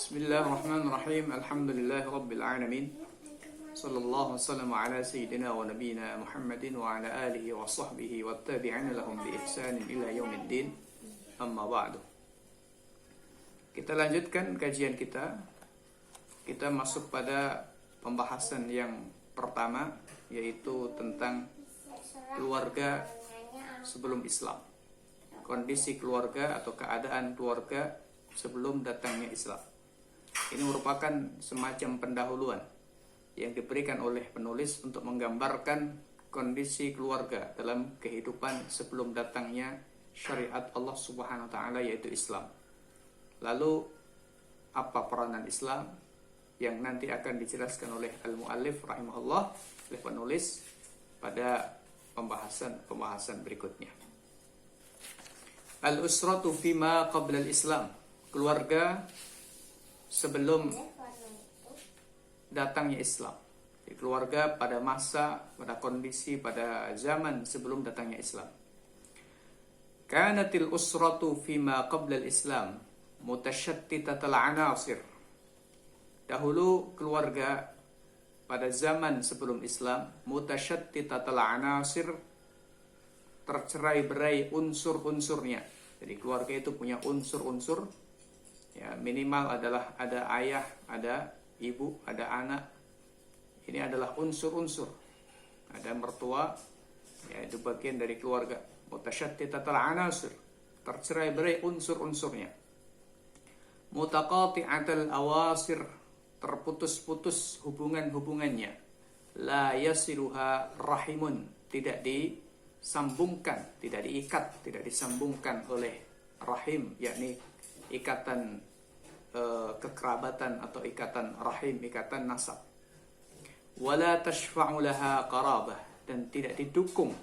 Bismillahirrahmanirrahim. Alhamdulillahirabbil alamin. Sallallahu wasallam ala sayyidina wa nabiyyina Muhammadin wa ala alihi wa sahbihi wattabi'ina lahum bi ihsanin ila yaumiddin. Amma ba'du. Kita lanjutkan kajian kita. Kita masuk pada pembahasan yang pertama, yaitu tentang keluarga sebelum Islam. Kondisi keluarga atau keadaan keluarga sebelum datangnya Islam. Ini merupakan semacam pendahuluan yang diberikan oleh penulis untuk menggambarkan kondisi keluarga dalam kehidupan sebelum datangnya syariat Allah Subhanahu wa taala, yaitu Islam. Lalu apa peranan Islam yang nanti akan dijelaskan oleh al-muallif rahimahullah, oleh penulis pada pembahasan berikutnya. Al-usratu fima qabla al-Islam. Keluarga sebelum datangnya Islam. Jadi keluarga pada kondisi, pada zaman sebelum datangnya Islam. Kanatil usratu fima qabla al-Islam mutashattitatal anasir. Dahulu keluarga pada zaman sebelum Islam mutashattitatal anasir, tercerai-berai unsur-unsurnya. Jadi keluarga itu punya unsur-unsur. Ya, minimal adalah ada ayah, ada ibu, ada anak. Ini adalah unsur-unsur. Ada mertua, ya, itu bagian dari keluarga. Mutashattitatal anasir, tercerai-berai unsur-unsurnya. Mutaqati'atal awasir, terputus-putus hubungan-hubungannya. La yasiluha rahimun, tidak disambungkan, tidak diikat, tidak disambungkan oleh rahim, yakni ikatan kekerabatan atau ikatan rahim, ikatan nasab. Wala tashfa'u laha qarabah, dan tidak didukung,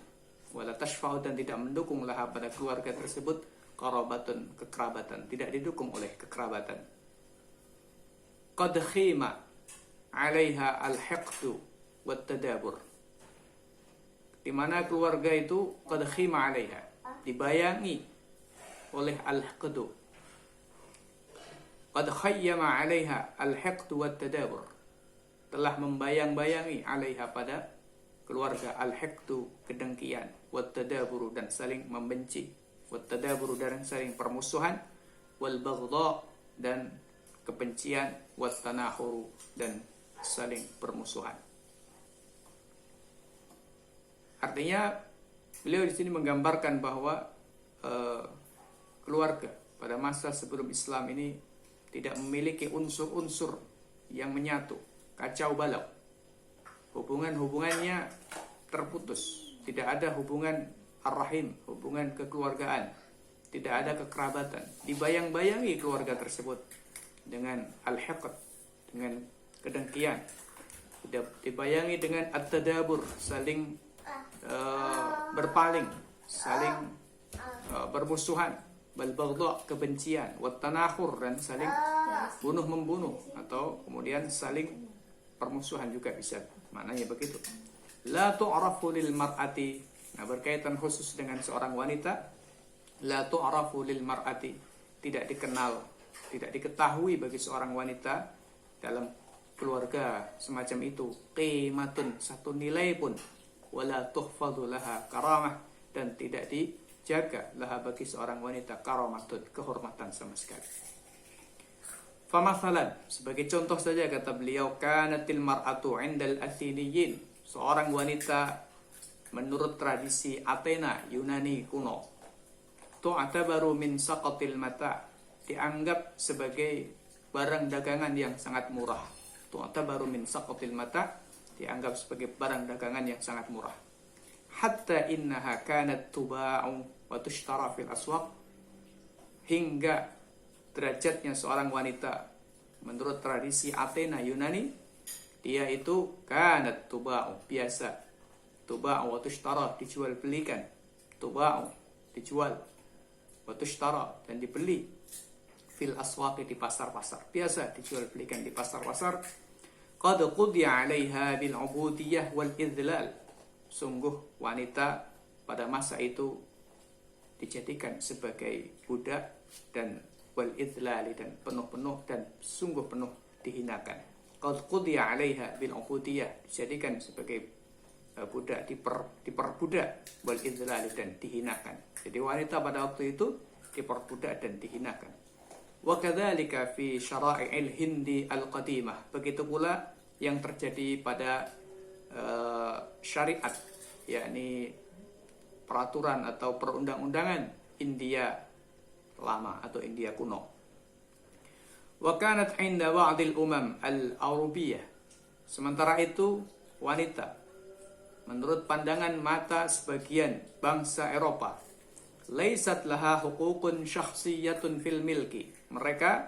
wala tashfa'u, dan tidak mendukung laha pada keluarga tersebut qarabatun, kekerabatan, tidak didukung oleh kekerabatan. Qad khima 'alaiha al-hiqdu wat tadabur, di mana keluarga itu qad khima 'alaiha, dibayangi oleh al-hiqdu. Qad khayyama 'alaiha al-hiqdu wat tadabur, telah membayang-bayangi 'alaiha pada keluarga al-hiqdu, kedengkian, wat tadabur, dan saling membenci, wat tadabur, dan saling permusuhan, wal baghdha, dan kebencian, wat tanahuru, dan saling permusuhan. Artinya beliau di sini menggambarkan bahwa keluarga pada masa sebelum Islam ini tidak memiliki unsur-unsur yang menyatu, kacau balau. Hubungan-hubungannya terputus, tidak ada hubungan ar-rahim, hubungan kekeluargaan, tidak ada kekerabatan. Dibayang-bayangi keluarga tersebut dengan al-hiqd, dengan kedengkian. Dibayangi dengan at-tadabur, saling berpaling, saling bermusuhan, bal baghdha, kebencian, wat tanahur, dan saling bunuh-membunuh, atau kemudian saling permusuhan juga bisa maknanya begitu. La tu'rafu lil mar'ati, nah berkaitan khusus dengan seorang wanita, la tu'rafu lil mar'ati, tidak dikenal, tidak diketahui bagi seorang wanita dalam keluarga semacam itu qimatun, satu nilai pun, wala tuhfadhu laha karamah, dan tidak dijaga laha bagi seorang wanita karamatun, kehormatan sama sekali. Famathalan, sebagai contoh saja kata beliau, kanatil mar'atu 'indal athiniyin, seorang wanita menurut tradisi Athena, Yunani kuno, tu'tabaru min saqatil mata, dianggap sebagai barang dagangan yang sangat murah. Tu'tabaru min saqatil mata, dianggap sebagai barang dagangan yang sangat murah. Hatta innaha kanat tuba'u wa tushtara fil aswaq, hingga derajatnya seorang wanita menurut tradisi Athena Yunani, dia itu kanat tuba'u, biasa, tuba'u wa tushtara, dijual belikan, tuba'u, dijual, wa tushtara, dan dibeli, fil aswaq, di pasar-pasar, biasa dijual belikan di pasar-pasar. Qad qudiya 'alaiha bil 'ubudiyah wal idlal, sungguh wanita pada masa itu dijadikan sebagai budak dan wal idlali, dan penuh-penuh dan sungguh penuh dihinakan. Qad qudiya 'alaiha bil 'ubudiyah, dijadikan sebagai budak, diperbudak, wal idlali, dan dihinakan. Jadi wanita pada waktu itu diperbudak dan dihinakan. Wa kadzalika fi syara'i'il hindi al-qadimah, begitu pula yang terjadi pada syariat, yakni peraturan atau perundang-undangan India lama atau India kuno. Wa kanat 'inda ba'dil umam al-Arabiyah, sementara itu wanita menurut pandangan mata sebagian bangsa Eropa, laisat laha huququn syakhsiyatun fil milki, mereka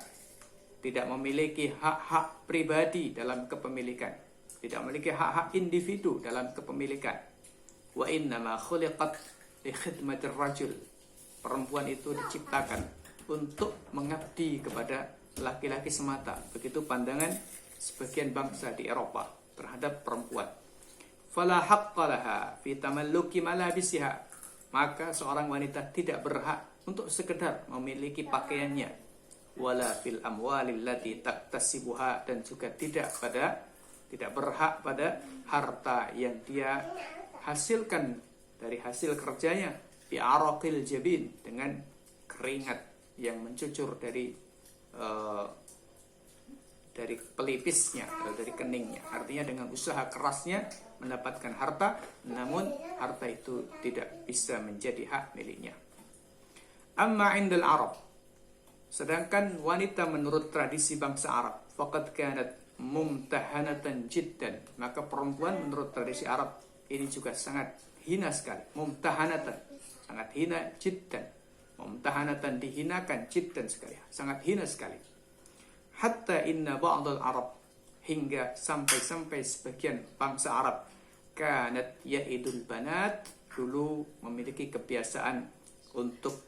tidak memiliki hak-hak pribadi dalam kepemilikan, tidak memiliki hak-hak individu dalam kepemilikan. Wa innama khuliqat li khidmatir rajul, perempuan itu diciptakan untuk mengabdi kepada laki-laki semata. Begitu pandangan sebagian bangsa di Eropa terhadap perempuan. Fala haqqa laha fi tamalluki malabisiha, maka seorang wanita tidak berhak untuk sekedar memiliki pakaiannya, wala fil amwalil lati taktasibuha, dan juga tidak berhak pada harta yang dia hasilkan dari hasil kerjanya, bi araqil jabin, dengan keringat yang mencucur dari pelipisnya atau dari keningnya, artinya dengan usaha kerasnya mendapatkan harta, namun harta itu tidak bisa menjadi hak miliknya. Amma indal Arab, sedangkan wanita menurut tradisi bangsa Arab, faqad kanat mumtahanatan jiddan, maka perempuan menurut tradisi Arab ini juga sangat hina sekali. Mumtahanatan, sangat hina, jiddan, mumtahanatan, dihinakan, jiddan sekali, sangat hina sekali. Hatta inna ba'dal Arab, hingga sampai sebagian bangsa Arab, kanat ya'idul banat, dulu memiliki kebiasaan untuk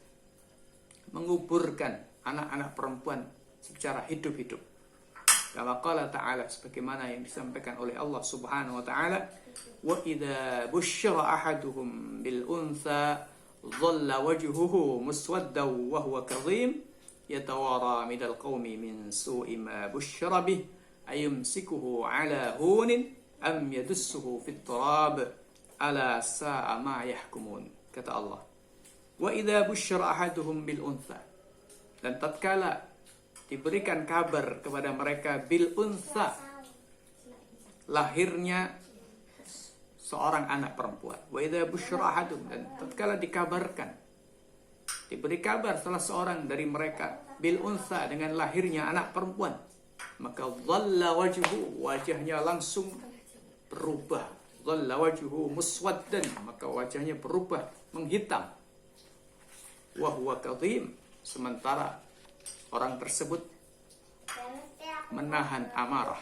menguburkan anak-anak perempuan secara hidup-hidup. Kama qala ta'ala, sebagaimana yang disampaikan oleh Allah Subhanahu wa ta'ala, wa idza busyira ahaduhum bil untha dhalla wajhuhu muswaddan wa huwa kadhim yatawara minal qaumi min su'i ma busyira bih ayumsikuhu ala hunin am yadussuhu fit turab ala sa'a ma yahkumun. Kata Allah, wa idza busyira ahaduhum bil untha, dan tatkala diberikan kabar kepada mereka bil untha, lahirnya seorang anak perempuan. Wa idza busyira ahadum, dan tatkala dikabarkan, diberi kabar salah seorang dari mereka bil untha, dengan lahirnya anak perempuan, maka dhalla wajhu, wajahnya langsung berubah. Dhalla wajhu muswaddan, maka wajahnya berubah menghitam. Wa huwa kadhim, sementara orang tersebut menahan amarah.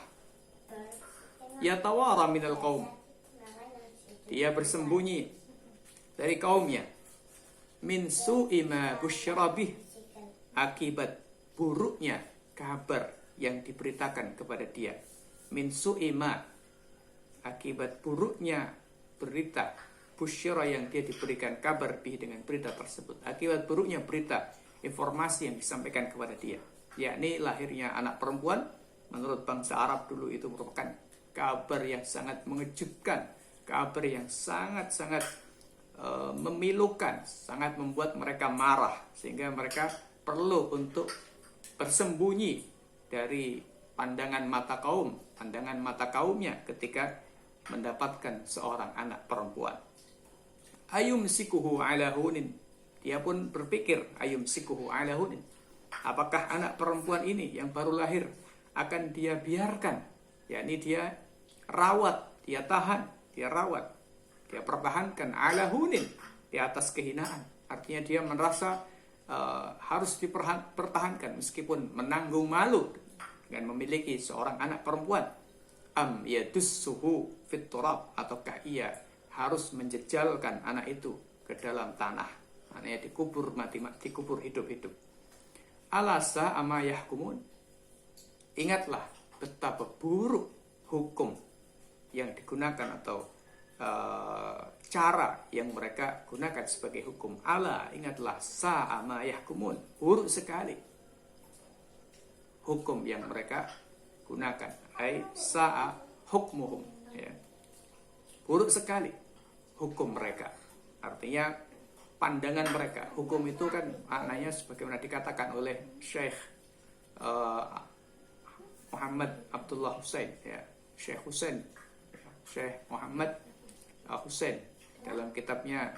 Yatawara minal qaum, dia bersembunyi dari kaumnya. Min su'i ma busyira bih, akibat buruknya kabar yang diberitakan kepada dia. Min su'i ma, akibat buruknya berita, busyira, yang dia diberikan kabar bih, dengan berita tersebut. Akibat buruknya berita, informasi yang disampaikan kepada dia, yakni lahirnya anak perempuan, menurut bangsa Arab dulu itu merupakan kabar yang sangat mengejutkan, kabar yang sangat-sangat memilukan, sangat membuat mereka marah, sehingga mereka perlu untuk bersembunyi dari pandangan mata kaumnya ketika mendapatkan seorang anak perempuan. Ayumsikuhu ala hunin, dia pun berpikir, ayumsikuhu ala hunin, apakah anak perempuan ini yang baru lahir akan dia biarkan, yakni dia rawat, dia tahan, dia rawat, dia pertahankan ala hunin, di atas kehinaan. Artinya dia merasa harus dipertahankan meskipun menanggung malu dengan memiliki seorang anak perempuan. Am yadussuhu fit turab, ataukah ia harus menjejalkan anak itu ke dalam tanah, maknanya dikubur dikubur hidup-hidup. Alasa ama yahkumun, ingatlah betapa buruk hukum yang digunakan atau cara yang mereka gunakan sebagai hukum. Ala, ingatlah, sa'ama yahkumun, buruk sekali hukum yang mereka gunakan. Ai sa'a hukmuhum, ya. Buruk sekali hukum mereka. Artinya pandangan mereka. Hukum itu kan maknanya sebagaimana dikatakan oleh Syekh Muhammad Abdullah Husain, ya. Syekh Husain, Syekh Muhammad Husain dalam kitabnya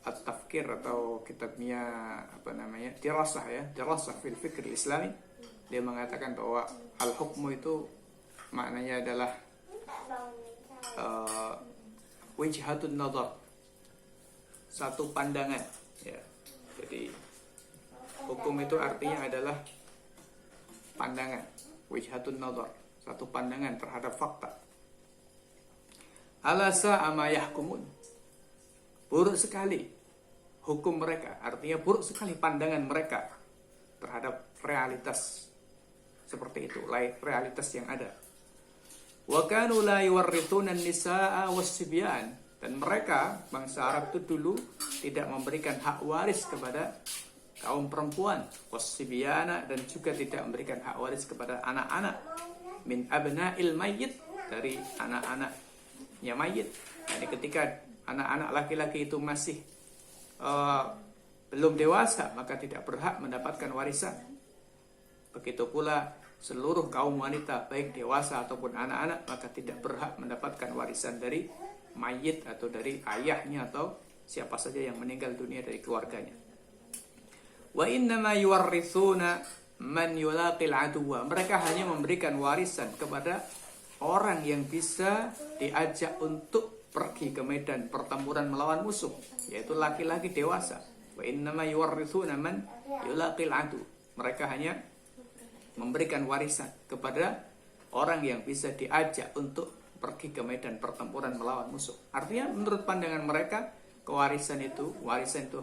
At-Tafkir, atau kitabnya Dirasah, ya, Dirasah fil Fikr Islami. Dia mengatakan bahwa al-hukmu itu maknanya adalah wijhatun nazar, satu pandangan, ya. Jadi hukum itu artinya adalah pandangan, wijhatun nazar, satu pandangan terhadap fakta. Ala sa'a ma yahkumun, buruk sekali hukum mereka, artinya buruk sekali pandangan mereka terhadap realitas seperti itu, realitas yang ada. Wa kanu la yuwarrithuna an-nisaa was-sibyan, dan mereka bangsa Arab itu dulu tidak memberikan hak waris kepada kaum perempuan, was-sibyana, dan juga tidak memberikan hak waris kepada anak-anak, min abna'il mayyit, dari anak-anaknya mayit. Jadi ketika anak-anak laki-laki itu masih belum dewasa, maka tidak berhak mendapatkan warisan. Begitu pula seluruh kaum wanita, baik dewasa ataupun anak-anak, maka tidak berhak mendapatkan warisan dari mayit atau dari ayahnya atau siapa saja yang meninggal dunia dari keluarganya. Wa innama yuwarrithuna man yulaqil aduwa, mereka hanya memberikan warisan kepada orang yang bisa diajak untuk pergi ke medan pertempuran melawan musuh, yaitu laki-laki dewasa. Wa innama yuwarrithuna man yulaqil adu, mereka hanya memberikan warisan kepada orang yang bisa diajak untuk pergi ke medan pertempuran melawan musuh. Artinya menurut pandangan mereka, warisan itu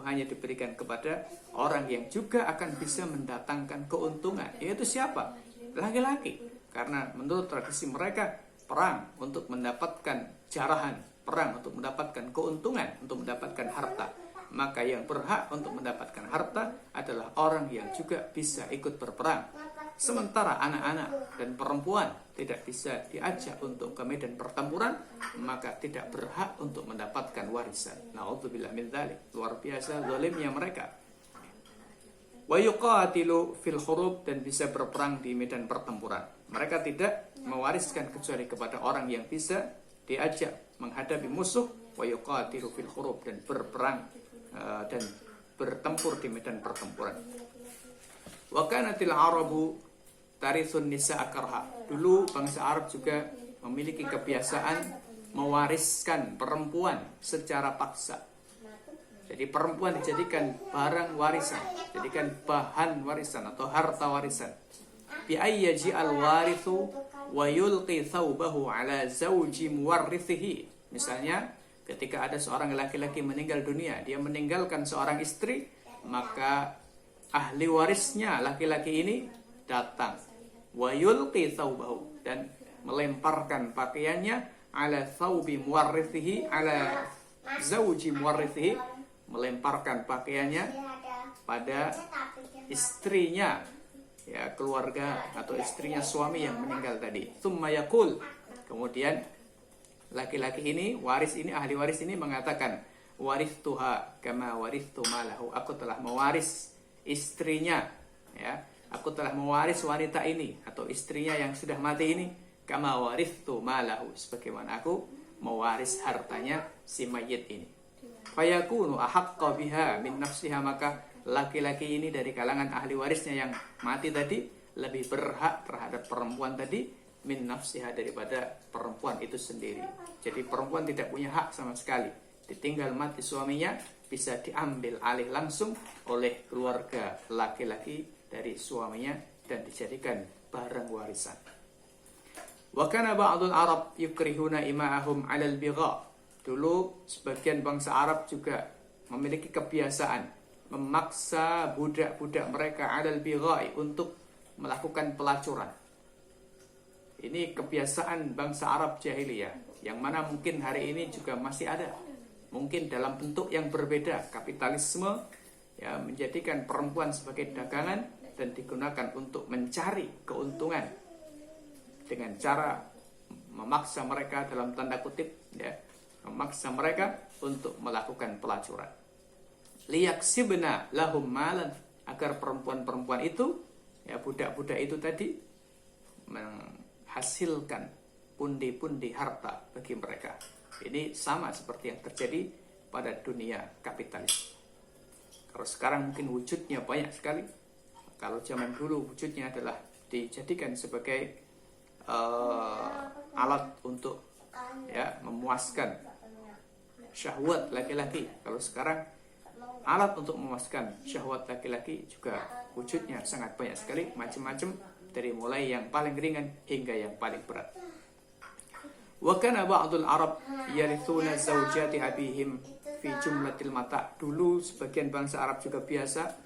hanya diberikan kepada orang yang juga akan bisa mendatangkan keuntungan. Yaitu siapa? Laki-laki. Karena menurut tradisi mereka, perang untuk mendapatkan jarahan, perang untuk mendapatkan keuntungan, untuk mendapatkan harta. Maka yang berhak untuk mendapatkan harta adalah orang yang juga bisa ikut berperang. Sementara anak-anak dan perempuan tidak bisa diajak untuk ke medan pertempuran, maka tidak berhak untuk mendapatkan warisan. Na'udzubillah min dzalik. Luar biasa zalimnya mereka. Wa yuqatilu fil hurub, dan bisa berperang di medan pertempuran. Mereka tidak mewariskan kecuali kepada orang yang bisa diajak menghadapi musuh. Wa yuqatilu fil hurub, dan berperang dan bertempur di medan pertempuran. Wa kanatil arabu tarithun nisaa karha. Dulu bangsa Arab juga memiliki kebiasaan mewariskan perempuan secara paksa. Jadi perempuan dijadikan barang warisan, jadikan bahan warisan atau harta warisan. Bi ayyaji al-warithu wa yulqi thawbahu ala zawji muwarrithihi. Misalnya ketika ada seorang laki-laki meninggal dunia, dia meninggalkan seorang istri, maka ahli warisnya laki-laki ini datang, wa yulqi thawbahu, dan melemparkan pakaiannya ala thawbi muwarrithihi, ala zawji muwarrithihi, melemparkan pakaiannya pada istrinya, ya, keluarga atau istrinya suami yang meninggal tadi. Tsumma yaqul, kemudian laki-laki ini, waris ini, ahli waris ini mengatakan, warithtuha kama warithtu malahu, aku telah mewaris istrinya, ya, aku telah mewaris wanita ini atau istrinya yang sudah mati ini, kama warithtu malahu, sebagaimana aku mewaris hartanya si mayit ini. Fayakunu ahaqqa biha min nafsiha, maka laki-laki ini dari kalangan ahli warisnya yang mati tadi lebih berhak terhadap perempuan tadi min nafsiha, daripada perempuan itu sendiri. Jadi perempuan tidak punya hak sama sekali. Ditinggal mati suaminya, bisa diambil alih langsung oleh keluarga laki-laki dari suaminya dan dijadikan barang warisan. Wa kana ba'dul Arab yukrihuna ima'ahum 'alal bigha. Dulu sebagian bangsa Arab juga memiliki kebiasaan memaksa budak-budak mereka 'alal bigha, untuk melakukan pelacuran. Ini kebiasaan bangsa Arab jahiliyah, yang mana mungkin hari ini juga masih ada. mungkin dalam bentuk yang berbeda. Kapitalisme ya menjadikan perempuan sebagai dagangan dan digunakan untuk mencari keuntungan dengan cara memaksa mereka dalam tanda kutip ya, memaksa mereka untuk melakukan pelacuran. Liyaksibna lahum malan, agar perempuan-perempuan itu ya, budak-budak itu tadi menghasilkan pundi-pundi harta bagi mereka. Ini sama seperti yang terjadi pada dunia kapitalis. Kalau sekarang mungkin wujudnya banyak sekali. Kalau zaman dulu wujudnya adalah dijadikan sebagai alat untuk ya memuaskan syahwat laki-laki. Kalau sekarang alat untuk memuaskan syahwat laki-laki juga wujudnya sangat banyak sekali, macam-macam, dari mulai yang paling ringan hingga yang paling berat. Wa kana ba'dul Arab yarithuna zawjati abihim fi jumlatil mata. Dulu sebagian bangsa Arab juga biasa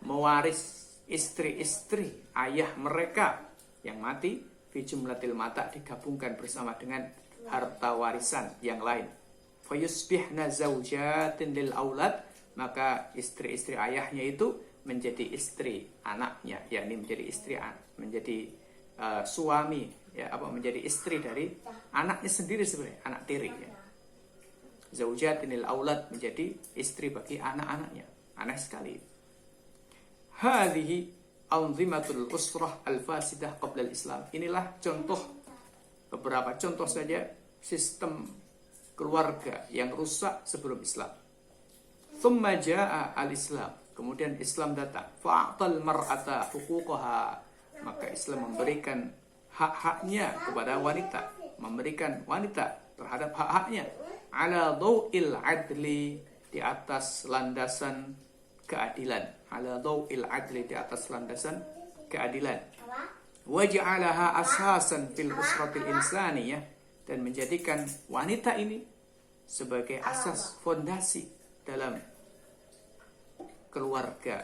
mewaris istri-istri ayah mereka yang mati, fi jumlatil mata, digabungkan bersama dengan harta warisan yang lain. Fayusbihna zawjatin lil aulad, maka istri-istri ayahnya itu menjadi istri anaknya, yakni menjadi suami ya, menjadi istri dari anaknya sendiri, sebenarnya anak tiri ya. Zaujatinil aulad, menjadi istri bagi anak-anaknya. Aneh sekali. Hadhihi anzimatul usrah al-fasidah qabla al-Islam. Inilah beberapa contoh saja sistem keluarga yang rusak sebelum Islam. Thumma jaa al-Islam, kemudian Islam datang. Fa'atal mar'ata huquqaha, maka Islam memberikan hak-haknya kepada wanita, memberikan wanita terhadap hak-haknya. Ala dhaw'il adli, di atas landasan keadilan. Ala dhaw'il adli, di atas landasan keadilan. Waja'alaha asasan fil usratil insaniyah, dan menjadikan wanita ini sebagai asas, fondasi dalam keluarga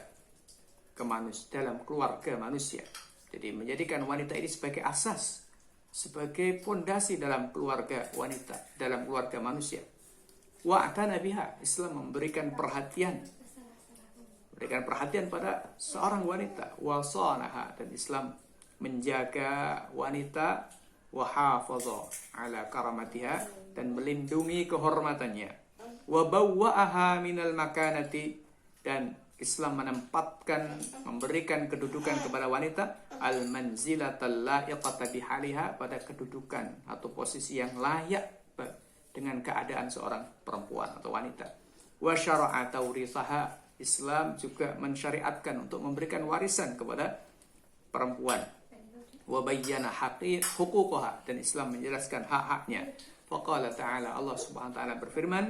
manusia. Jadi menjadikan wanita ini sebagai asas, sebagai fondasi dalam keluarga wanita, dalam keluarga manusia. Wa'tana biha, Islam memberikan perhatian pada seorang wanita. Wasanaha, dan Islam menjaga wanita. Wahafadha ala karamatiha, dan melindungi kehormatannya. Wabawwa'aha minal makanati, dan Islam memberikan kedudukan kepada wanita al-manzilatal la'iqata bihaliha, pada kedudukan atau posisi yang layak dengan keadaan seorang perempuan atau wanita. Wa syara'a tawrithaha, Islam juga mensyariatkan untuk memberikan warisan kepada perempuan. Wa bayyana huquqaha, dan Islam menjelaskan hak-haknya. Faqala ta'ala, Allah Subhanahu wa ta'ala berfirman,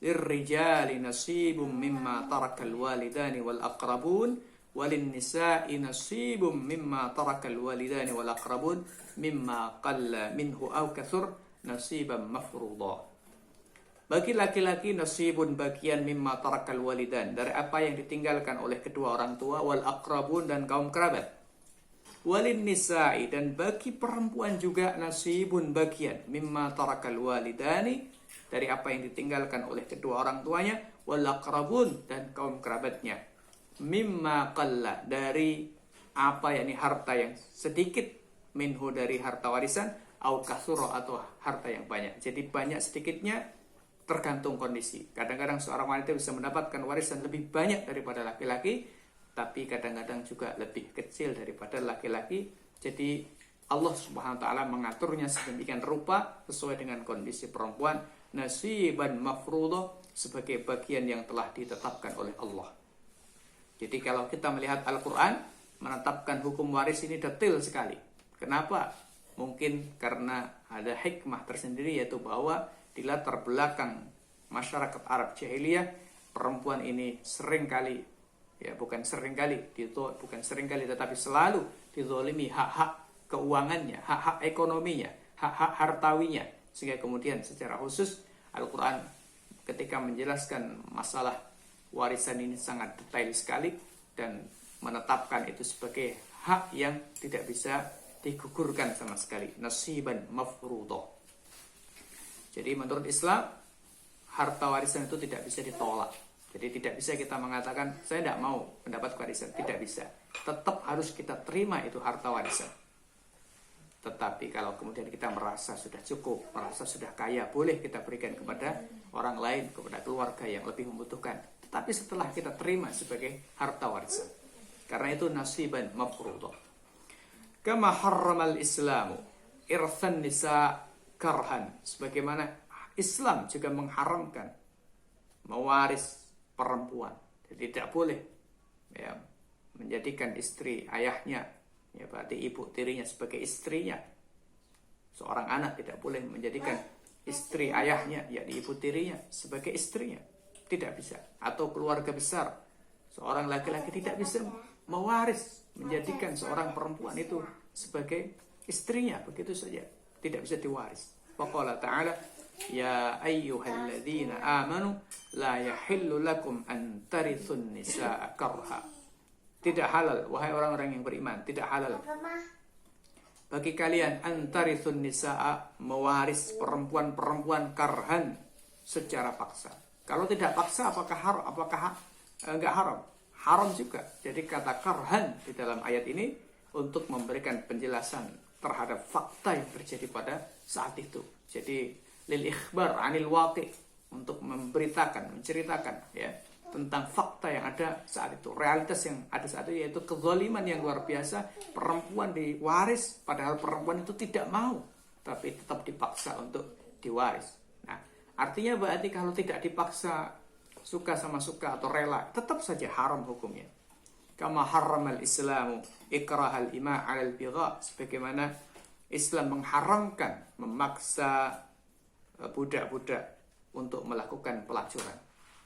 lirrijali nasibum mimma tarakal walidani wal aqrabun walin nisa'i nasibum mimma tarakal walidani wal aqrabun mimma qalla minhu aw kathur nasiban mafruḍa. Bagi laki-laki nasibun, bagian, mimma tarakal walidan, dari apa yang ditinggalkan oleh kedua orang tua, wal aqrabun, dan kaum kerabat. Walin nisa'i, dan bagi perempuan juga nasibun, bagian, mimma tarakal walidani, dari apa yang ditinggalkan oleh kedua orang tuanya, wal aqrabun, dan kaum kerabatnya. Mimma qalla, dari apa, yakni harta yang sedikit, minhu, dari harta warisan, au katsura, atau harta yang banyak. Jadi banyak sedikitnya tergantung kondisi. Kadang-kadang seorang wanita bisa mendapatkan warisan lebih banyak daripada laki-laki, tapi kadang-kadang juga lebih kecil daripada laki-laki. Jadi Allah Subhanahu wa ta'ala mengaturnya sedemikian rupa sesuai dengan kondisi perempuan. Nasiban mafruḍah, sebagai bagian yang telah ditetapkan oleh Allah. Jadi kalau kita melihat Al-Quran, menetapkan hukum waris ini detail sekali. Kenapa? Mungkin karena ada hikmah tersendiri, yaitu bahwa di latar belakang masyarakat Arab jahiliyah, perempuan ini seringkali, bukan seringkali tetapi selalu dizalimi hak-hak keuangannya, hak-hak ekonominya, hak-hak hartawinya. Sehingga kemudian secara khusus Al-Quran ketika menjelaskan masalah warisan ini sangat detail sekali, dan menetapkan itu sebagai hak yang tidak bisa digugurkan sama sekali. Nasiban mafruḍah. Jadi menurut Islam, harta warisan itu tidak bisa ditolak. Jadi tidak bisa kita mengatakan saya tidak mau mendapat warisan, tidak bisa. Tetap harus kita terima itu harta warisan. Tetapi kalau kemudian kita merasa sudah cukup, merasa sudah kaya, boleh kita berikan kepada orang lain, kepada keluarga yang lebih membutuhkan. Tetapi setelah kita terima sebagai harta warisan. Karena itu nasiban mafruḍah. Kama harramal islamu irthan nisa karhan. Sebagaimana Islam juga mengharamkan mewaris perempuan. Jadi tidak boleh ya, menjadikan istri ayahnya, ya berarti ibu tirinya sebagai istrinya. Seorang anak tidak boleh menjadikan istri ayahnya, yakni ibu tirinya, sebagai istrinya. Tidak bisa. Atau keluarga besar, seorang laki-laki tidak bisa mewaris, menjadikan seorang perempuan itu sebagai istrinya. Begitu saja. Tidak bisa diwaris. Faqala ta'ala, ya ayyuhalladzina amanu la yahillu lakum an tarithun nisaa karha. Tidak halal, wahai orang-orang yang beriman, tidak halal bagi kalian an tarithun nisaa, mewaris perempuan-perempuan karhan, secara paksa. Kalau tidak paksa apakah haram? Apakah enggak haram? Haram juga. Jadi kata karhan di dalam ayat ini untuk memberikan penjelasan terhadap fakta yang terjadi pada saat itu. Jadi lil ikhbar anil waqi, untuk memberitakan, menceritakan ya tentang fakta yang ada saat itu, realitas yang ada saat itu, yaitu kezaliman yang luar biasa. Perempuan diwaris padahal perempuan itu tidak mau, tapi tetap dipaksa untuk diwaris. Nah, artinya berarti kalau tidak dipaksa, suka sama suka atau rela, tetap saja haram hukumnya. Kama harramal islamu ikrahal ima 'alal bigha, sebagaimana Islam mengharamkan memaksa budak-budak untuk melakukan pelacuran.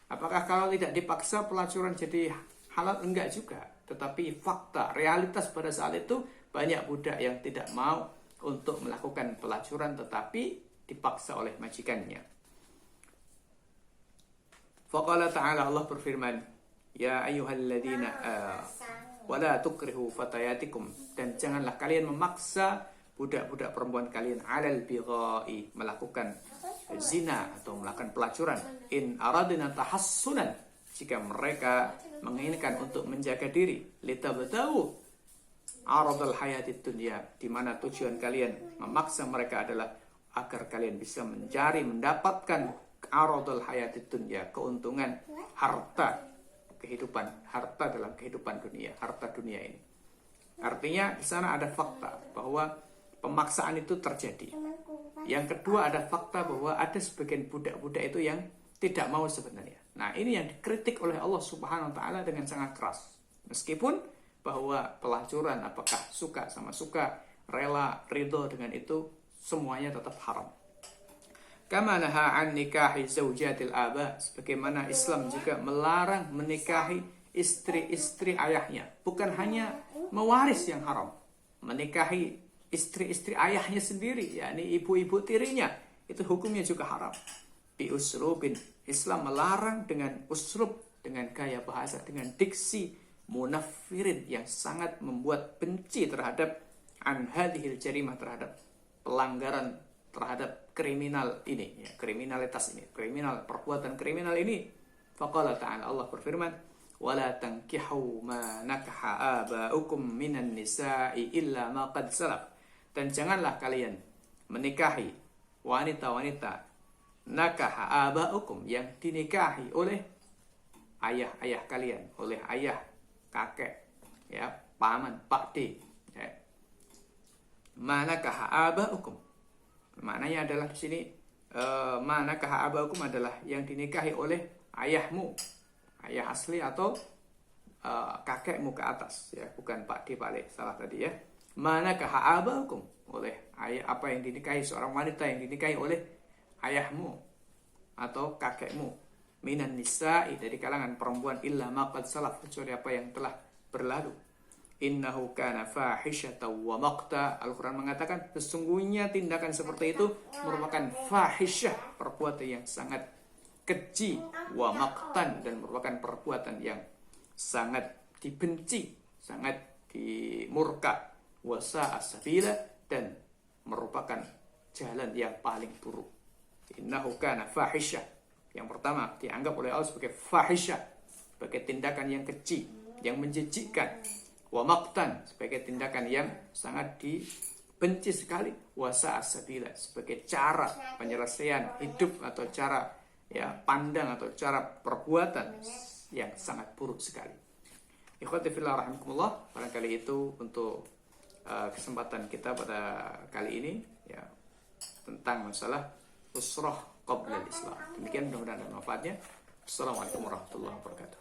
Apakah kalau tidak dipaksa pelacuran jadi halal? Enggak juga. Tetapi fakta, realitas pada saat itu banyak budak yang tidak mau untuk melakukan pelacuran tetapi dipaksa oleh majikannya. Faqala ta'ala, Allah berfirman, ya ayyuhalladzina wala tukrihu fatayatikum, dan janganlah kalian memaksa budak-budak perempuan kalian alal bigha'i, melakukan zina atau melakukan pelacuran, in aradna tahassunan, jika mereka menginginkan untuk menjaga diri, litabtahu aradal hayatid dunya, di mana tujuan kalian memaksa mereka adalah agar kalian bisa mencari, mendapatkan aradal hayatid dunya, keuntungan harta kehidupan, harta dalam kehidupan dunia, harta dunia ini. Artinya di sana ada fakta bahwa pemaksaan itu terjadi. Yang kedua ada fakta bahwa ada sebagian budak-budak itu yang tidak mau sebenarnya. Nah, ini yang dikritik oleh Allah Subhanahu wa taala dengan sangat keras. Meskipun bahwa pelacuran, apakah suka sama suka, rela, ridho dengan itu, semuanya tetap haram. Kama naha an nikahi zaujatil aba, sebagaimana Islam juga melarang menikahi istri-istri ayahnya. Bukan hanya mewaris yang haram, menikahi istri-istri ayahnya sendiri, yakni ibu-ibu tirinya, itu hukumnya juga haram. Bi uslubin, Islam melarang dengan uslub, dengan gaya bahasa, dengan diksi munaffirin yang sangat membuat benci terhadap an hadhil jarimah, terhadap pelanggaran, terhadap kriminal ini, ya, kriminalitas ini, kriminal, perbuatan kriminal ini. Faqala ta'ala, Allah berfirman, wala tankihu ma nakaha aba'ukum minan nisa'i illa ma qad salaf, dan janganlah kalian menikahi wanita-wanita nakaha aba'ukum, yang dinikahi oleh ayah-ayah kalian, oleh ayah, kakek, ya, paman, pakde, ya. Manakaha aba'ukum, maknanya adalah di sini manakaha aba'ukum adalah yang dinikahi oleh ayahmu, ayah asli atau kakekmu ke atas, ya, bukan pakde, pakde, salah tadi ya. Manakaha aba'ukum, oleh ayah, apa yang dinikahi, seorang wanita yang dinikahi oleh ayahmu atau kakekmu, minan nisa'i, dari kalangan perempuan, illa ma qad salaf, kecuali apa yang telah berlalu. Innahu kana fahishatan wa maqta, Al-Quran mengatakan sesungguhnya tindakan seperti itu merupakan fahisyah, perbuatan yang sangat keji, wa maqtan, dan merupakan perbuatan yang sangat dibenci, sangat dimurka, wa sa'a sabila, dan merupakan jalan yang paling buruk. Innahu kana fahisyah, Yang pertama, dianggap oleh Allah sebagai fahisyah, sebagai tindakan yang keji, yang menjijikkan. Wa maqtan, sebagai tindakan yang sangat dibenci sekali. Wa sa'asabila, sebagai cara penyelesaian hidup atau cara pandang atau cara perbuatan yang sangat buruk sekali. Ikhwati fillah rahimakumullah, barangkali itu untuk kesempatan kita pada kali ini tentang masalah usrah qabla al-Islam. Demikian, mudah-mudahan ada manfaatnya. Assalamualaikum warahmatullahi wabarakatuh.